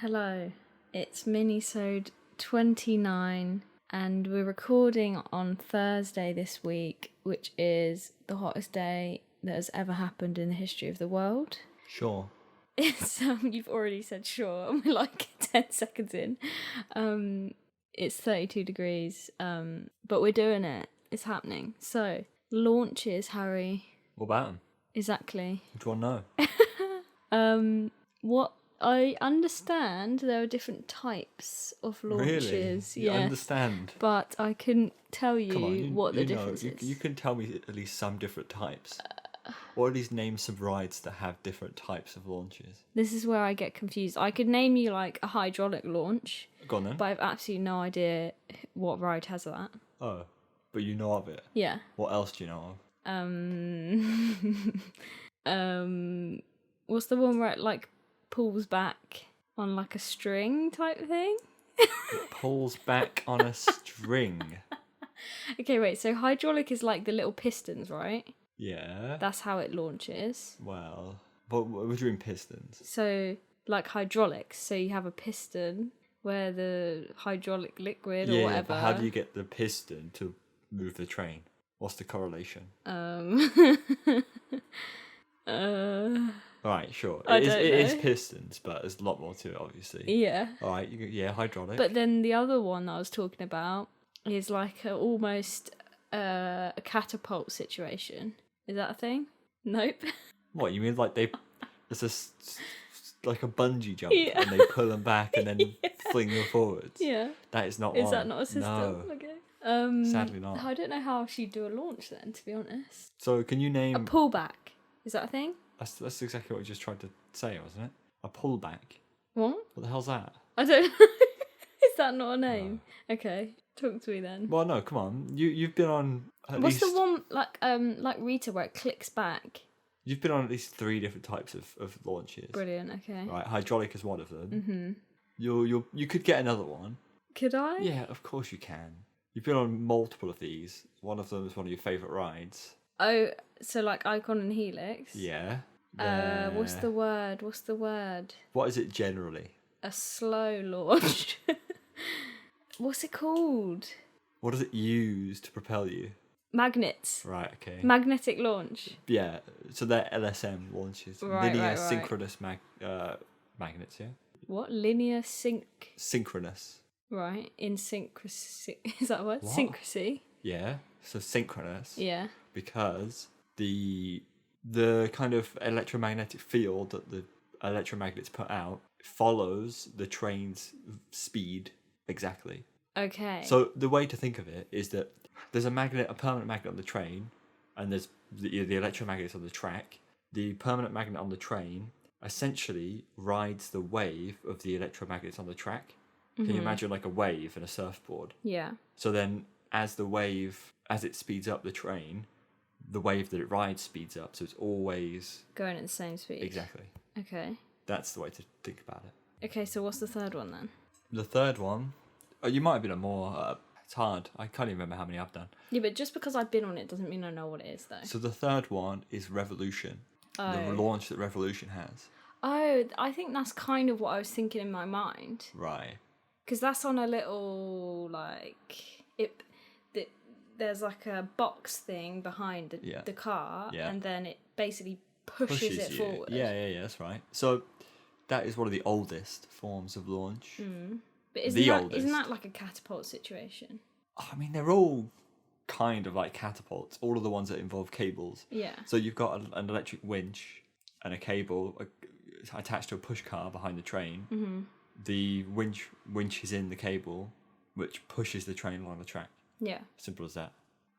Hello, it's Minisode 29 and we're recording on Thursday this week, which is the hottest day that has ever happened in the history of the world. Sure. It's you've already said sure and we're like 10 seconds in. It's 32 degrees, but we're doing it. It's happening. So, launches, Harry. What about them? Exactly. What do you want to know? What I understand, there are different types of launches. Really? You understand? But I couldn't tell you, Come on, what the you know, difference is. You can tell me at least some different types. Or at least name some rides that have different types of launches. This is where I get confused. I could name you like a hydraulic launch, Go on then. but I've absolutely no idea what ride has that. Oh, but you know of it? Yeah. What else do you know of? What's the one where it like pulls back on like a string type thing? It pulls back on a string. Okay, wait, so hydraulic is like the little pistons, right? Yeah. That's how it launches. Well, what do you mean pistons? So, like hydraulics, so you have a piston where the hydraulic liquid or Yeah, whatever. but how do you get the piston to move the train? What's the correlation? Alright, sure. It is pistons, but there's a lot more to it, obviously. Yeah. Alright, hydraulic. But then the other one that I was talking about is like almost a catapult situation. Is that a thing? Nope. What, you mean like it's like a bungee jump Yeah. and they pull them back and then fling them forwards? Yeah. That is not Is one. that not a system? No. Okay. Sadly not. I don't know how else you do a launch then, to be honest. So can you name... A pullback. Is that a thing? That's exactly what you just tried to say, wasn't it? A pullback. What? What the hell's that? I don't know. Is that not a name? No. Okay, talk to me then. Well, no, come on. You've been on at What's least... the one like Rita where it clicks back? You've been on at least 3 different types of launches. Brilliant. Okay. Right, hydraulic is one of them. Mm-hmm. You could get another one. Could I? Yeah, of course you can. You've been on multiple of these. One of them is one of your favourite rides. Oh, so like Icon and Helix? Yeah. What's the word? What is it generally? A slow launch. What's it called? What does it use to propel you? Magnets. Right, okay. Magnetic launch. Yeah, so they're LSM launches. Right, Linear synchronous magnets, yeah? What? Linear Synchronous. Right, in syncrasy. Is that a word? What? Syncrasy. Yeah, so synchronous. Yeah. Because the kind of electromagnetic field that the electromagnets put out follows the train's speed exactly. Okay. So the way to think of it is that there's a permanent magnet on the train, and there's the electromagnets on the track. The permanent magnet on the train essentially rides the wave of the electromagnets on the track. Can you imagine like a wave in a surfboard? Yeah. So then as it speeds up the train, the wave that it rides speeds up, so it's always... going at the same speed. Exactly. Okay. That's the way to think about it. Okay, so what's the third one then? The third one... you might have been on more... it's hard. I can't even remember how many I've done. Yeah, but just because I've been on it doesn't mean I know what it is, though. So the third one is Revolution. Oh. The launch that Revolution has. Oh, I think that's kind of what I was thinking in my mind. Right. Because that's on a little, there's like a box thing behind the car, and then it basically pushes it forward. Yeah, that's right. So that is one of the oldest forms of launch. But isn't that like a catapult situation? I mean, they're all kind of like catapults, all of the ones that involve cables. Yeah. So you've got an electric winch and a cable attached to a push car behind the train. Mm-hmm. The winch is in the cable, which pushes the train along the track. Yeah. Simple as that.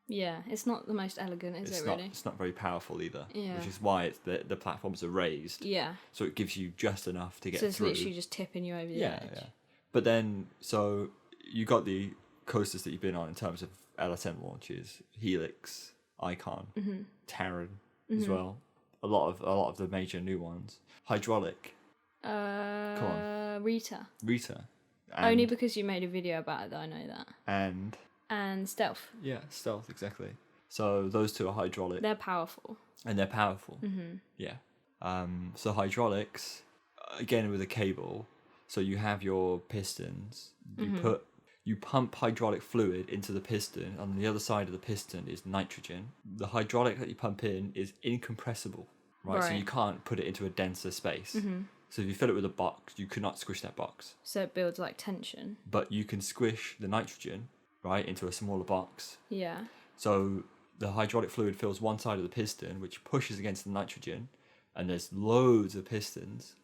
Yeah, it's not the most elegant, is it, really? It's not very powerful either. Yeah. Which is why the platforms are raised. Yeah. So it gives you just enough to get through. So it's literally just tipping you over the edge. Yeah. But then, so you got the coasters that you've been on in terms of LSM launches, Helix, Icon, Terran as well. A lot of the major new ones. Hydraulic. Come on. Rita. Only because you made a video about it that I know that. And Stealth. Yeah, Stealth, exactly. So those two are hydraulic. They're powerful. And they're powerful. Mm-hmm. Yeah. So hydraulics, again with a cable, So you have your pistons. You pump hydraulic fluid into the piston. On the other side of the piston is nitrogen. The hydraulic that you pump in is incompressible, right? So you can't put it into a denser space. So if you fill it with a box, you could not squish that box. So it builds like tension. But you can squish the nitrogen, right, into a smaller box. Yeah. So the hydraulic fluid fills one side of the piston, which pushes against the nitrogen, and there's loads of pistons.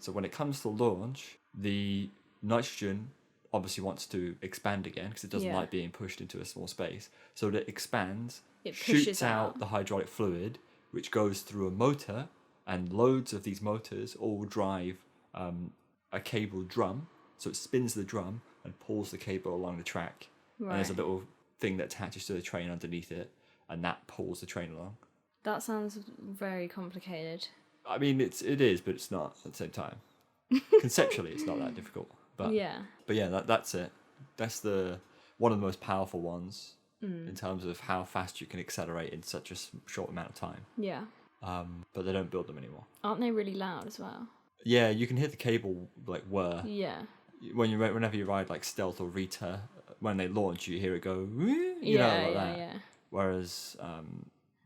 So when it comes to launch, the nitrogen obviously wants to expand again because it doesn't like being pushed into a small space. So it expands, shoots out the hydraulic fluid, which goes through a motor, and loads of these motors all drive a cable drum. So it spins the drum and pulls the cable along the track. Right. And there's a little thing that attaches to the train underneath it, and that pulls the train along. That sounds very complicated. I mean, it is, but it's not at the same time. Conceptually, it's not that difficult. But yeah, that's it. That's one of the most powerful ones in terms of how fast you can accelerate in such a short amount of time. Yeah. But they don't build them anymore. Aren't they really loud as well? Yeah, you can hear the cable like whir. Yeah. Whenever you ride like Stealth or Rita, when they launch, you hear it go, you know, like that. Yeah. Whereas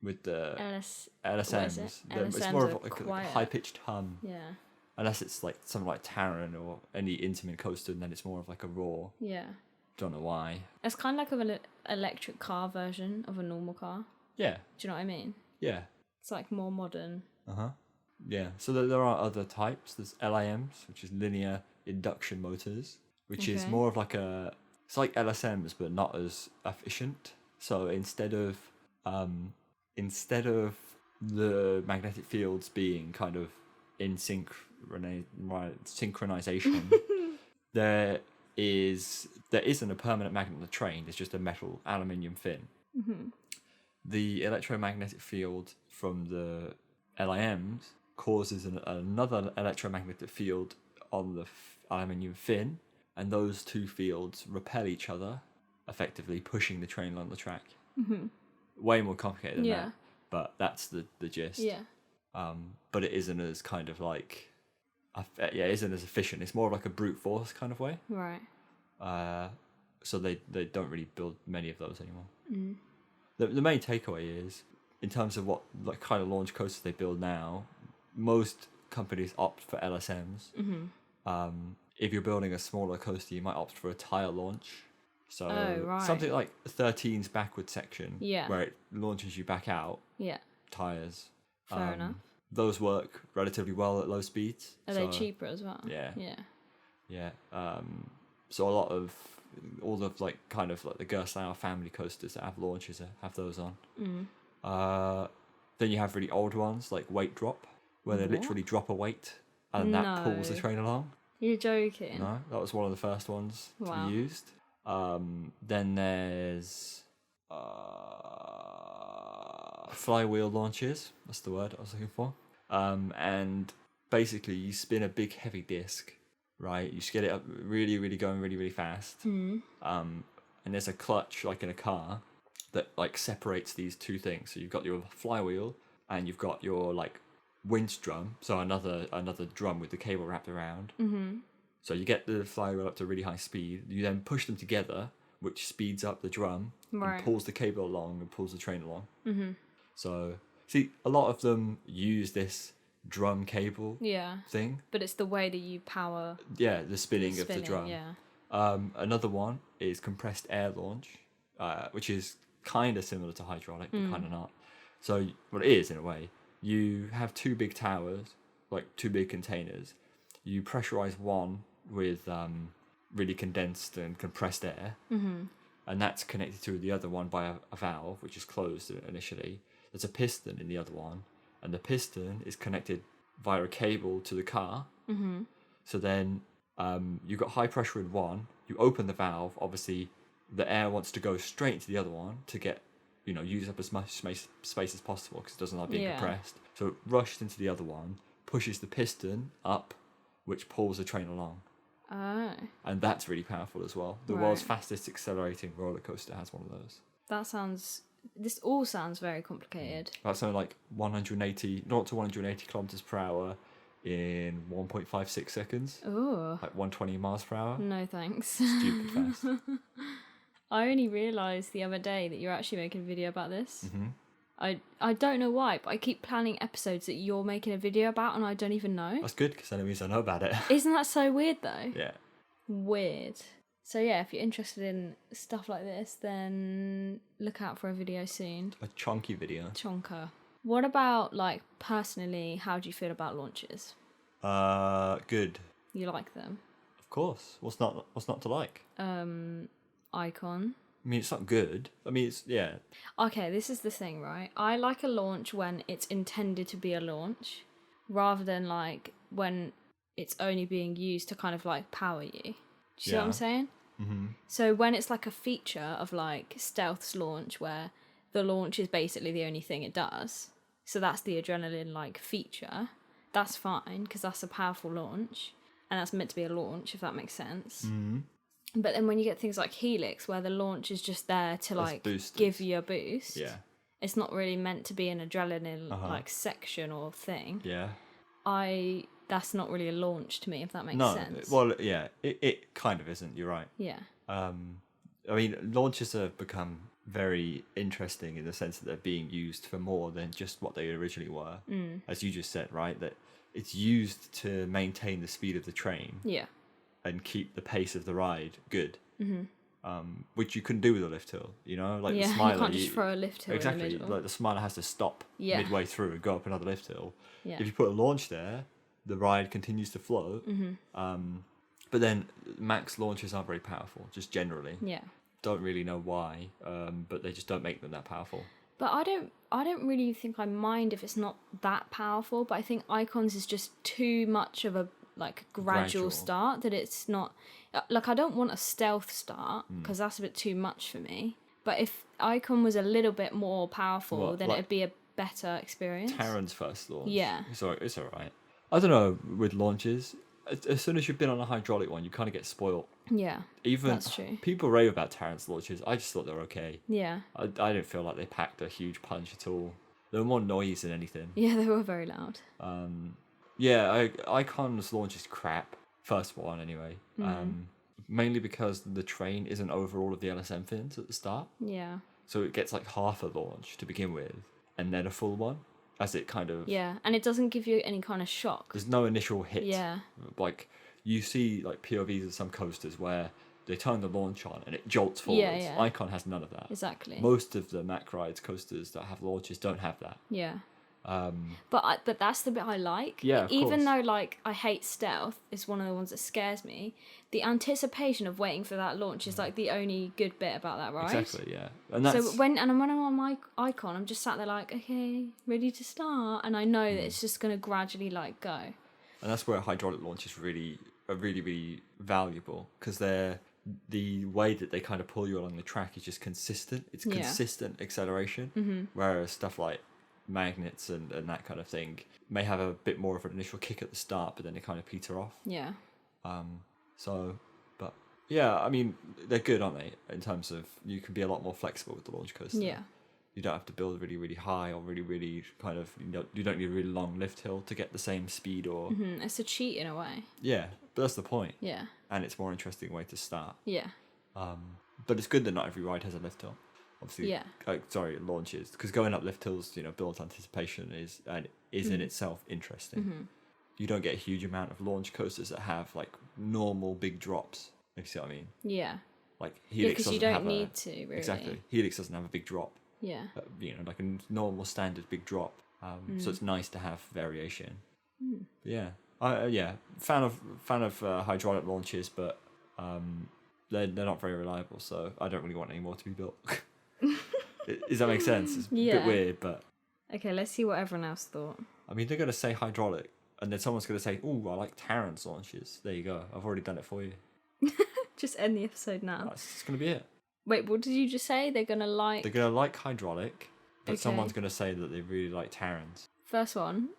with the LSMs, LSMs it's more of like a quiet. high-pitched hum. Yeah. Unless it's like something like Taron or any Intamin coaster, and then it's more of like a roar. Yeah. Don't know why. It's kind of like an electric car version of a normal car. Yeah. Do you know what I mean? Yeah. It's like more modern. Yeah. So there are other types. There's LIMs, which is linear induction motors, which is more of like it's like LSMs but not as efficient. So instead of the magnetic fields being kind of in synchronization, there isn't a permanent magnet on the train. It's just a metal aluminium fin. The electromagnetic field from the LIMs causes another electromagnetic field on the aluminium fin, and those two fields repel each other, effectively pushing the train along the track. Way more complicated than that, but that's the gist. But it isn't as kind of like it isn't as efficient. It's more like a brute force kind of way. Right. So they don't really build many of those anymore. The main takeaway is, in terms of what like kind of launch coasters they build now, most companies opt for LSMs. If you're building a smaller coaster, you might opt for a tire launch. So something like 13's backward section, where it launches you back out. Yeah. Tires. Fair enough. Those work relatively well at low speeds. Are they cheaper as well? Yeah. So a lot of all of like kind of like the Gerstlauer family coasters that have launches have those on. Then you have really old ones like Weight Drop, where they literally drop a weight and that pulls the train along. You're joking. No, that was one of the first ones to be used. Then there's flywheel launches. That's the word I was looking for. And basically you spin a big heavy disc, right? You just get it up really, really going really, really fast. And there's a clutch like in a car that like separates these two things. So you've got your flywheel and you've got your like winch drum. So another drum with the cable wrapped around. So you get the flywheel up to really high speed. You then push them together, which speeds up the drum and pulls the cable along and pulls the train along. So, see, a lot of them use this drum cable thing. But it's the way that you power... Yeah, the spinning of the drum. Another one is compressed air launch, which is kind of similar to hydraulic, but kind of not. So, well, it is in a way. You have two big towers, like two big containers. You pressurize one with really condensed and compressed air, and that's connected to the other one by a valve, which is closed initially. There's a piston in the other one, and the piston is connected via a cable to the car. So then you've got high pressure in one, you open the valve, obviously the air wants to go straight into the other one to get, use up as much space as possible because it doesn't like being compressed. So it rushes into the other one, pushes the piston up, which pulls the train along. And that's really powerful as well. The world's fastest accelerating roller coaster has one of those. This all sounds very complicated. That's something like 180 kilometers per hour, in 1.56 seconds, Oh, like 120 miles per hour. no thanks. Stupid fast. I only realised the other day that you're actually making a video about this. Mm-hmm. I don't know why, but I keep planning episodes that you're making a video about and I don't even know. That's good because then it means I know about it. Isn't that so weird though? Yeah. Weird. So yeah, if you're interested in stuff like this, then look out for a video soon. A chunky video. Chonka. What about, like, personally, how do you feel about launches? Good. You like them? Of course. What's not to like? Icon. I mean, it's not good. I mean, it's, yeah. Okay, this is the thing, right? I like a launch when it's intended to be a launch, rather than, like, when it's only being used to kind of, like, power you. Do you see what I'm saying? Mm-hmm. So when it's, like, a feature of, like, Stealth's launch, where the launch is basically the only thing it does, so that's the adrenaline, like, feature, that's fine, because that's a powerful launch, and that's meant to be a launch, if that makes sense. Mm-hmm. But then when you get things like Helix, where the launch is just there to, like, give you a boost, Yeah. it's not really meant to be an adrenaline, like, section or thing. Yeah. That's not really a launch to me, if that makes sense. Well, yeah, it kind of isn't. You're right. Yeah. I mean, launches have become very interesting in the sense that they're being used for more than just what they originally were. As you just said, right? That it's used to maintain the speed of the train. Yeah. And keep the pace of the ride good. Mm-hmm. Which you couldn't do with a lift hill, you know? Like the Smiler. You can't just throw a lift hill in the middle. Like the Smiler has to stop midway through and go up another lift hill. Yeah. If you put a launch there, the ride continues to flow. But then max launches aren't very powerful, just generally. Yeah. Don't really know why, but they just don't make them that powerful. But I don't really think I mind if it's not that powerful, but I think Icons is just too much of a, like, gradual start, that it's not, like, I don't want a stealth start because that's a bit too much for me, but if Icon was a little bit more powerful, then it'd be a better experience. Terran's first launch, it's all right. I don't know, with launches, as soon as you've been on a hydraulic one, you kind of get spoiled. Yeah, even that's true. People rave about Terran's launches. I just thought they were okay. Yeah, I didn't feel like they packed a huge punch at all. They were more noise than anything. Yeah, they were very loud. Yeah, Icon's launch is crap. First one, anyway. Mainly because the train isn't over all of the LSM fins at the start. Yeah. So it gets like half a launch to begin with, and then a full one, as it kind of... Yeah, and it doesn't give you any kind of shock. There's no initial hit. Yeah. Like, you see like POVs of some coasters where they turn the launch on and it jolts forwards. Yeah. Icon has none of that. Exactly. Most of the Mack Rides coasters that have launches don't have that. Yeah. But that's the bit I like. Yeah, even though, like, I hate stealth, it's one of the ones that scares me. The anticipation of waiting for that launch is, like, the only good bit about that ride. Exactly, yeah. And that's... So when I'm on my Icon, I'm just sat there like, okay, ready to start, and I know that it's just gonna gradually, like, go. And that's where hydraulic launches are really valuable, because they're the way that they kind of pull you along the track is just consistent. It's consistent acceleration, whereas stuff like magnets and that kind of thing may have a bit more of an initial kick at the start, but then they kind of peter off. Yeah. But yeah, I mean, they're good, aren't they? In terms of, you can be a lot more flexible with the launch coaster. Yeah. You don't have to build really, really high or really, really kind of, you don't need a really long lift hill to get the same speed or... It's a cheat in a way. Yeah, but that's the point. Yeah. And it's a more interesting way to start. Yeah. But it's good that not every ride has a lift hill. Obviously, launches, because going up lift hills, built anticipation is in itself interesting. You don't get a huge amount of launch coasters that have like normal big drops. If you see what I mean? Yeah. Like Helix because you don't need to really. Exactly. Helix doesn't have a big drop. Yeah. Like a normal standard big drop. So it's nice to have variation. Yeah. Fan of hydraulic launches, but they're not very reliable. So I don't really want any more to be built. Does that make sense? It's a bit weird, but... Okay, let's see what everyone else thought. I mean, they're going to say hydraulic, and then someone's going to say, "Ooh, I like Terran's launches." There you go. I've already done it for you. Just end the episode now. That's going to be it. Wait, what did you just say? They're going to like... They're going to like hydraulic, but someone's going to say that they really like Terran's. First one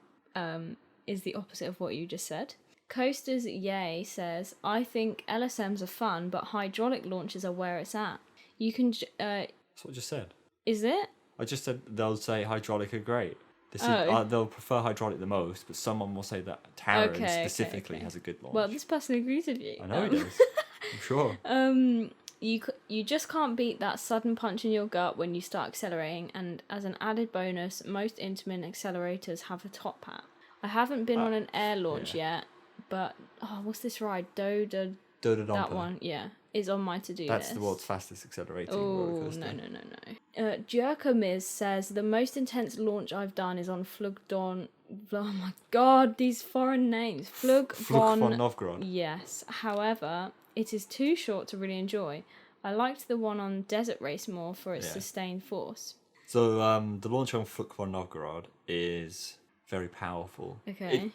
is the opposite of what you just said. Coasters Yay says, "I think LSMs are fun, but hydraulic launches are where it's at. You can... That's what I just said. Is it? I just said they'll say hydraulic are great. They'll prefer hydraulic the most, but someone will say that Taran specifically has a good launch. Well, this person agrees with you. I know he does. I'm sure. You just can't beat that sudden punch in your gut when you start accelerating, and as an added bonus, most intimate accelerators have a top hat. I haven't been on an air launch yet, but what's this ride? Doda That one, is on my to-do list. That's the world's fastest accelerating roller coaster. No. Jerkamiz says, the most intense launch I've done is on Flugdon... Oh my god, these foreign names. Flug von Novgorod. Yes. However, it is too short to really enjoy. I liked the one on Desert Race more for its sustained force. So the launch on Flug von Novgorod is very powerful. Okay.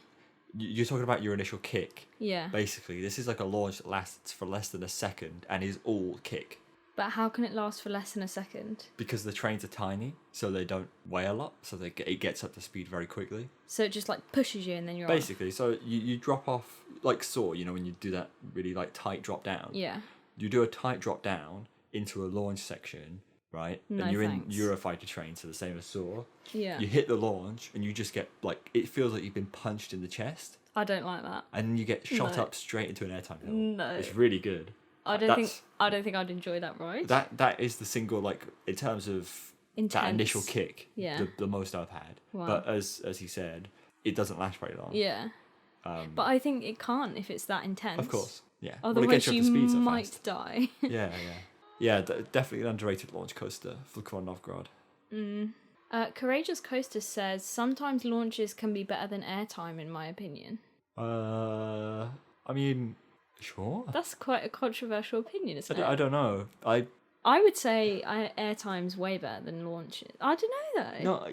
You're talking about your initial kick. Yeah. Basically, this is like a launch that lasts for less than a second and is all kick. But how can it last for less than a second? Because the trains are tiny, so they don't weigh a lot, so it gets up to speed very quickly. So it just like pushes you and then you're basically, so you drop off, like Saw, when you do that really like tight drop down. Yeah. You do a tight drop down into a launch section, right? No, and you're thanks. in Eurofighter train, so the same as Saw. Yeah. You hit the launch and you just get like, it feels like you've been punched in the chest. I don't like that. And then you get shot up straight into an airtime hill. No. It's really good. I don't think I'd enjoy that ride. That is the single, like, in terms of Intense. that initial kick, Yeah. the most I've had. Wow. But as he said, it doesn't last very long. Yeah. But I think it can't if it's that intense. Of course, yeah. Otherwise well, you up to speed so might fast. die. Yeah, definitely an underrated launch coaster, Flug von Novgorod. Courageous Coaster says, sometimes launches can be better than airtime in my opinion. I mean, sure. That's quite a controversial opinion, isn't it? I don't know. I would say airtime's way better than launches. I don't know though. No,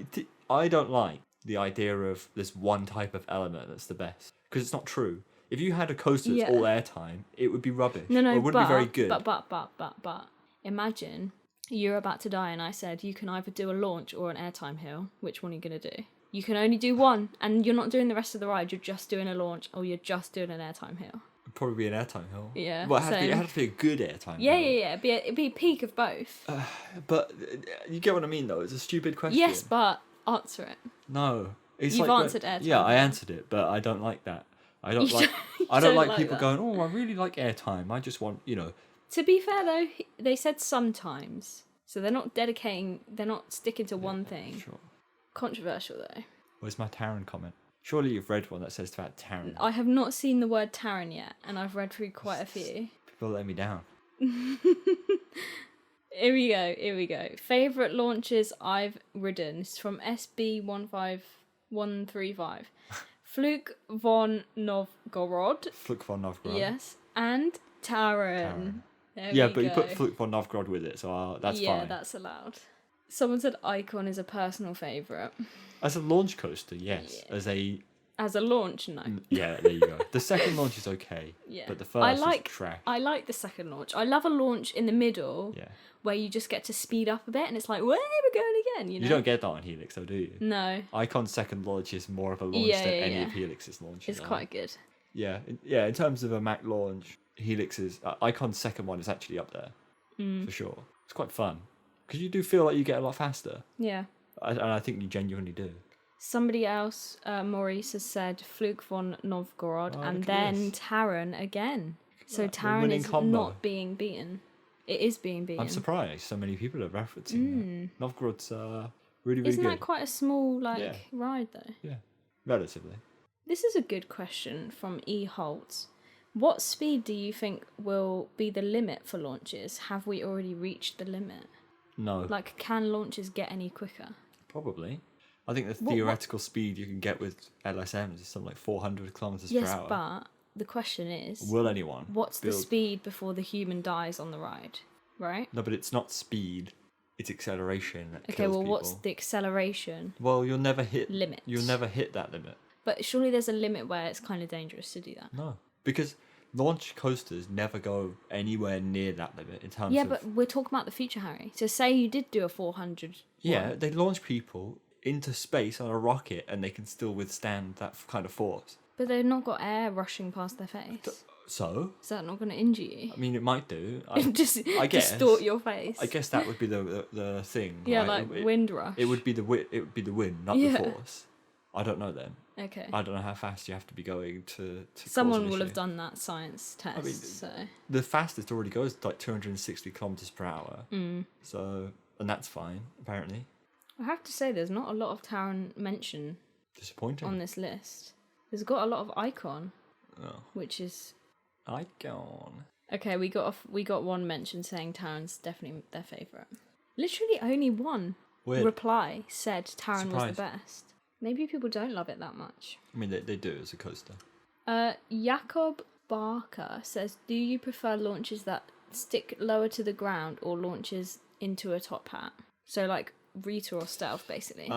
I don't like the idea of this one type of element that's the best, because it's not true. If you had a coaster that's all airtime, it would be rubbish. No, or it wouldn't be very good. But imagine you're about to die and I said you can either do a launch or an airtime hill. Which one are you going to do? You can only do one, and you're not doing the rest of the ride. You're just doing a launch, or you're just doing an airtime hill. It'd probably be an airtime hill. Yeah. Well, it had to be a good airtime hill. Yeah. It'd be a peak of both. But you get what I mean, though. It's a stupid question. Yes, but answer it. No. It's You've like answered airtime. Yeah, I answered it, but I don't like that. I don't like. I don't like people going, "Oh, I really like airtime. I just want, To be fair though, they said sometimes, so they're not sticking to one thing. Sure. Controversial though. Where's my Taran comment? Surely you've read one that says about Taran. I have not seen the word Taran yet, and I've read through quite a few. People let me down. Here we go. Favourite launches I've ridden. It's from SB15135. Flug von Novgorod. Flug von Novgorod. Yes. And Taran. Yeah, but you put Flug von Novgorod with it, so that's fine. Yeah, that's allowed. Someone said Icon is a personal favourite. As a launch coaster, yes. Yeah. As a launch, no. Yeah, there you go. The second launch is okay. Yeah. But the first is trash. I like the second launch. I love a launch in the middle. Yeah. Where you just get to speed up a bit, and it's like, where we're going again, You don't get that on Helix, though, do you? No. Icon's second launch is more of a launch than any of Helix's launches. It's quite good. Yeah, in terms of a Mac launch, Helix's Icon's second one is actually up there for sure. It's quite fun because you do feel like you get a lot faster. Yeah. And I think you genuinely do. Somebody else, Maurice, has said Flug von Novgorod and then Taran again. So Taran is not being beaten. It is being beaten. I'm surprised so many people are referencing that. Novgorod's really, really good. Isn't that quite a small ride though? Yeah, relatively. This is a good question from E. Holtz. What speed do you think will be the limit for launches? Have we already reached the limit? No. Like, can launches get any quicker? Probably. I think the theoretical speed you can get with LSMs is something like 400 kilometers per hour. Yes, but the question is... Will anyone? What's the speed before the human dies on the ride, right? No, but it's not speed. It's acceleration that kills people. Okay, well, what's the acceleration? Well, you'll never hit... Limit. You'll never hit that limit. But surely there's a limit where it's kind of dangerous to do that. No, because launch coasters never go anywhere near that limit in terms of... Yeah, but we're talking about the future, Harry. So say you did do a 400... Yeah, they launch people into space on a rocket and they can still withstand that kind of force. But they've not got air rushing past their face. So, Is that not going to injure you? I mean, it might do. Just I guess. distort your face. I guess that would be the thing. Yeah, right? like wind rush. It would be the wind, not Yeah. the force. I don't know then. Okay. I don't know how fast you have to be going to Someone cause an will have issue. done that science test. mean, so The fastest already goes like 260 kilometers per hour. Mm. So, and that's fine apparently. I have to say, there's not a lot of Taran mention Disappointing. on this list. There's got a lot of icon, Oh. which is Icon. okay. We got one mention saying Taran's definitely their favorite. Literally, only one Weird. reply said Taran was Surprise. the best. Maybe people don't love it that much. I mean, they do as a coaster. Jakob Barker says, "Do you prefer launches that stick lower to the ground or launches into a top hat? So like Rita or Stealth, basically."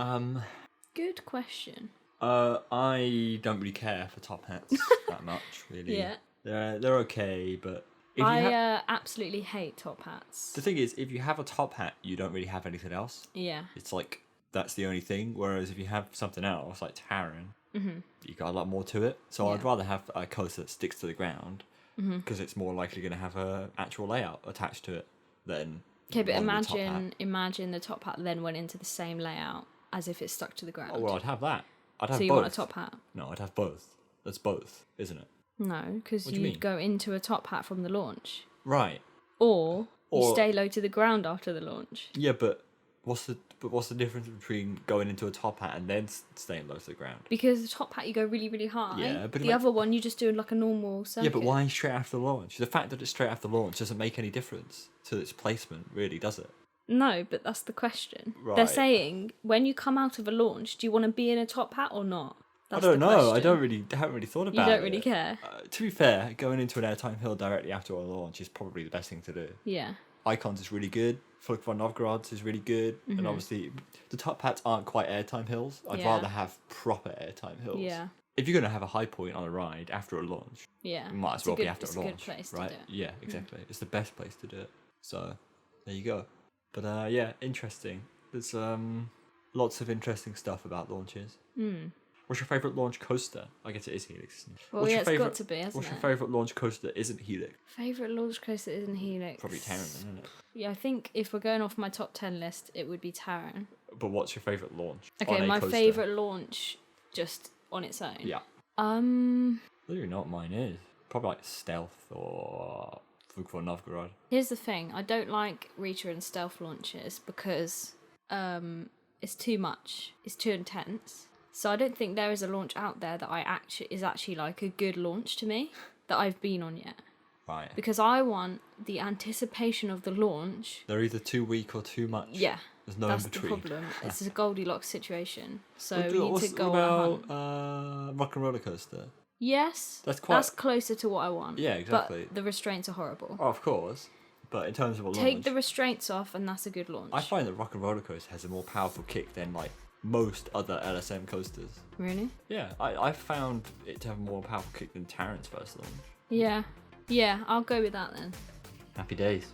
Good question. I don't really care for top hats that much, really. Yeah. They're okay, but if you I absolutely hate top hats. the thing is, if you have a top hat, you don't really have anything else. Yeah. It's like that's the only thing. Whereas if you have something else like Taran, you got a lot more to it. So I'd Yeah. rather have a coaster that sticks to the ground because it's more likely going to have a actual layout attached to it than. Okay, but one with a top hat. imagine the top hat then went into the same layout as if it stuck to the ground. Oh well, I'd have that. I'd have so you both. want a top hat? No, I'd have both. That's both, isn't it? No, because What do you you'd mean? go into a top hat from the launch. Right. Or you Or- stay low to the ground after the launch. Yeah, but what's the difference between going into a top hat and then staying low to the ground? Because the top hat you go really, really high. Yeah, but the other one you just do like a normal circuit. Yeah, but why straight after the launch? The fact that it's straight after launch doesn't make any difference to its placement, really, does it? No, but that's the question. They're Right. saying when you come out of a launch, do you want to be in a top hat or not? That's I don't the know. I question. haven't really thought You about it. don't really care. To be fair, going into an airtime hill directly after a launch is probably the best thing to do. Yeah. Icons is really good. Flug von Novgorod's is really good. And obviously, the top hats aren't quite airtime hills. I'd Yeah. rather have proper airtime hills. Yeah. If you're going to have a high point on a ride after a launch, Yeah. it might as It's well good, be after it's a a launch. good place right? to do it. Yeah, exactly. It's the best place to do it. So, there you go. But yeah, interesting. There's lots of interesting stuff about launches. What's your favourite launch coaster? I guess it is Helix. Isn't it? Well, What's yeah, your it's favourite, got to be, hasn't What's it? your favourite launch coaster that isn't Helix? Favourite launch coaster isn't Helix. Probably Taran, isn't it? Yeah, I think if we're going off my top 10 list, it would be Taran. But what's your favourite launch? Okay, on a my coaster? favourite launch just on its own. Yeah. I Um, don't even know what mine is. Probably like Stealth or Flug von Novgorod. here's the thing. I don't like Rita and Stealth launches because it's too much. It's too intense. So I don't think there is a launch out there that is actually like a good launch to me that I've been on yet. Right. Because I want the anticipation of the launch. They're either too weak or too much. Yeah. There's no That's in the between. problem. It's a Goldilocks situation. So What we need to go on a hunt. about Rock and Roller Coaster? Yes, That's quite- that's closer to what I want. Yeah, exactly. But the restraints are horrible. Oh, of course. But in terms of a launch, Take the restraints off, and that's a good launch. I find that Rock and Roller Coaster has a more powerful kick than like most other LSM coasters. Really? Yeah, I found it to have a more powerful kick than Taran's first launch. Yeah. Yeah, I'll go with that then. Happy days.